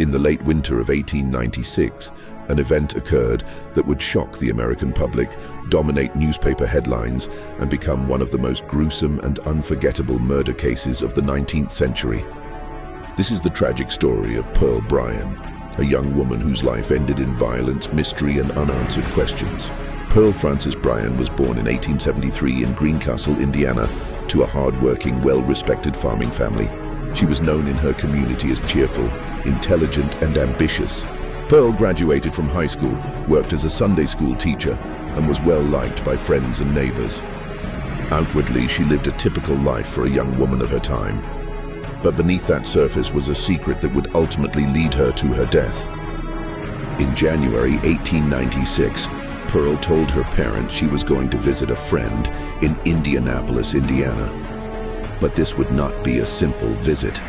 In the late winter of 1896, an event occurred that would shock the American public, dominate newspaper headlines, and become one of the most gruesome and unforgettable murder cases of the 19th century. This is the tragic story of Pearl Bryan, a young woman whose life ended in violence, mystery, and unanswered questions. Pearl Frances Bryan was born in 1873 in Greencastle, Indiana, to a hard-working, well-respected farming family. She was known in her community as cheerful, intelligent, and ambitious. Pearl graduated from high school, worked as a Sunday school teacher, and was well-liked by friends and neighbors. Outwardly, she lived a typical life for a young woman of her time. But beneath that surface was a secret that would ultimately lead her to her death. In January 1896, Pearl told her parents she was going to visit a friend in Indianapolis, Indiana. But this would not be a simple visit.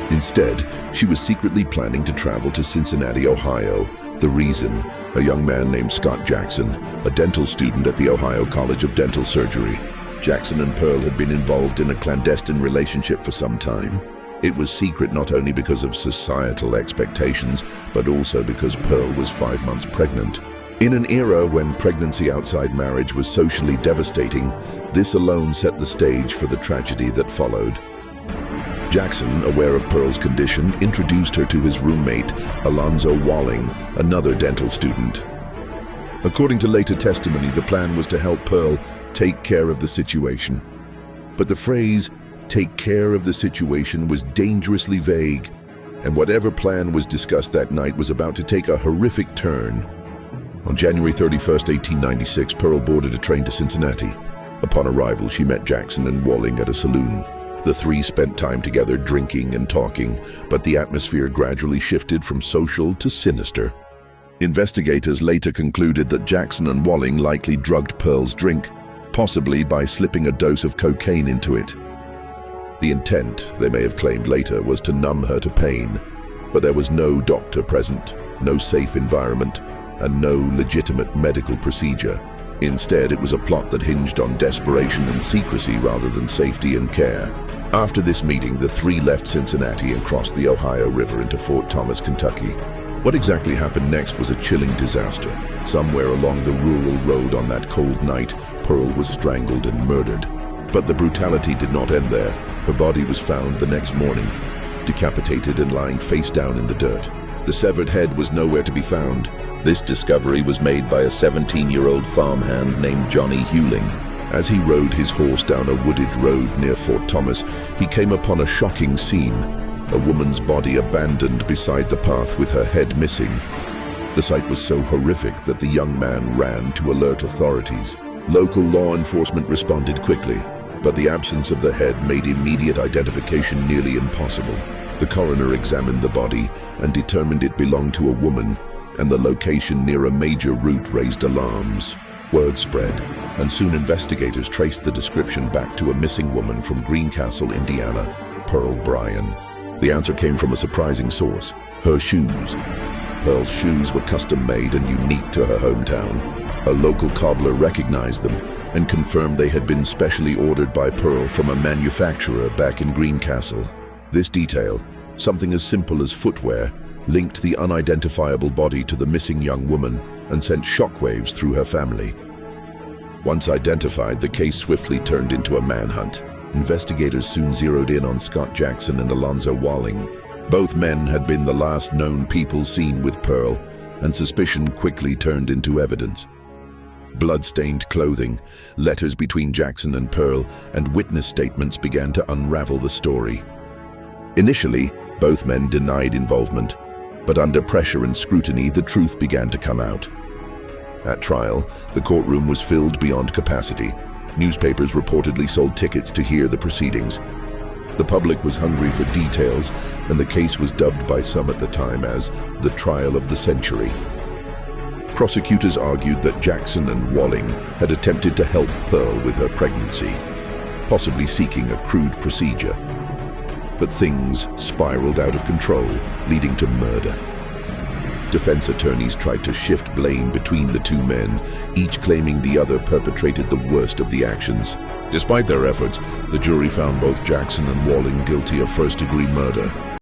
Instead, she was secretly planning to travel to Cincinnati, Ohio. The reason? A young man named Scott Jackson, a dental student at the Ohio College of Dental Surgery. Jackson and Pearl had been involved in a clandestine relationship for some time. It was secret not only because of societal expectations, but also because Pearl was 5 months pregnant. In an era when pregnancy outside marriage was socially devastating, this alone set the stage for the tragedy that followed. Jackson, aware of Pearl's condition, introduced her to his roommate, Alonzo Walling, another dental student. According to later testimony, the plan was to help Pearl take care of the situation. But the phrase, "take care of the situation," was dangerously vague, and whatever plan was discussed that night was about to take a horrific turn. On January 31st, 1896, Pearl boarded a train to Cincinnati. Upon arrival, she met Jackson and Walling at a saloon. The three spent time together drinking and talking, but the atmosphere gradually shifted from social to sinister. Investigators later concluded that Jackson and Walling likely drugged Pearl's drink, possibly by slipping a dose of cocaine into it. The intent, they may have claimed later, was to numb her to pain, but there was no doctor present, no safe environment, and no legitimate medical procedure. Instead, it was a plot that hinged on desperation and secrecy rather than safety and care. After this meeting, the three left Cincinnati and crossed the Ohio River into Fort Thomas, Kentucky. What exactly happened next was a chilling disaster. Somewhere along the rural road on that cold night, Pearl was strangled and murdered. But the brutality did not end there. Her body was found the next morning, decapitated and lying face down in the dirt. The severed head was nowhere to be found. This discovery was made by a 17-year-old farmhand named Johnny Hewling. As he rode his horse down a wooded road near Fort Thomas, he came upon a shocking scene: a woman's body abandoned beside the path with her head missing. The sight was so horrific that the young man ran to alert authorities. Local law enforcement responded quickly, but the absence of the head made immediate identification nearly impossible. The coroner examined the body and determined it belonged to a woman, and the location near a major route raised alarms. Word spread, and soon investigators traced the description back to a missing woman from Greencastle, Indiana, Pearl Bryan. The answer came from a surprising source: her shoes. Pearl's shoes were custom-made and unique to her hometown. A local cobbler recognized them and confirmed they had been specially ordered by Pearl from a manufacturer back in Greencastle. This detail, something as simple as footwear, linked the unidentifiable body to the missing young woman and sent shockwaves through her family. Once identified, the case swiftly turned into a manhunt. Investigators soon zeroed in on Scott Jackson and Alonzo Walling. Both men had been the last known people seen with Pearl, and suspicion quickly turned into evidence. Blood-stained clothing, letters between Jackson and Pearl, and witness statements began to unravel the story. Initially, both men denied involvement, but under pressure and scrutiny, the truth began to come out. At trial, the courtroom was filled beyond capacity. Newspapers reportedly sold tickets to hear the proceedings. The public was hungry for details, and the case was dubbed by some at the time as the trial of the century. Prosecutors argued that Jackson and Walling had attempted to help Pearl with her pregnancy, possibly seeking a crude procedure. But things spiraled out of control, leading to murder. Defense attorneys tried to shift blame between the two men, each claiming the other perpetrated the worst of the actions. Despite their efforts, the jury found both Jackson and Walling guilty of first-degree murder.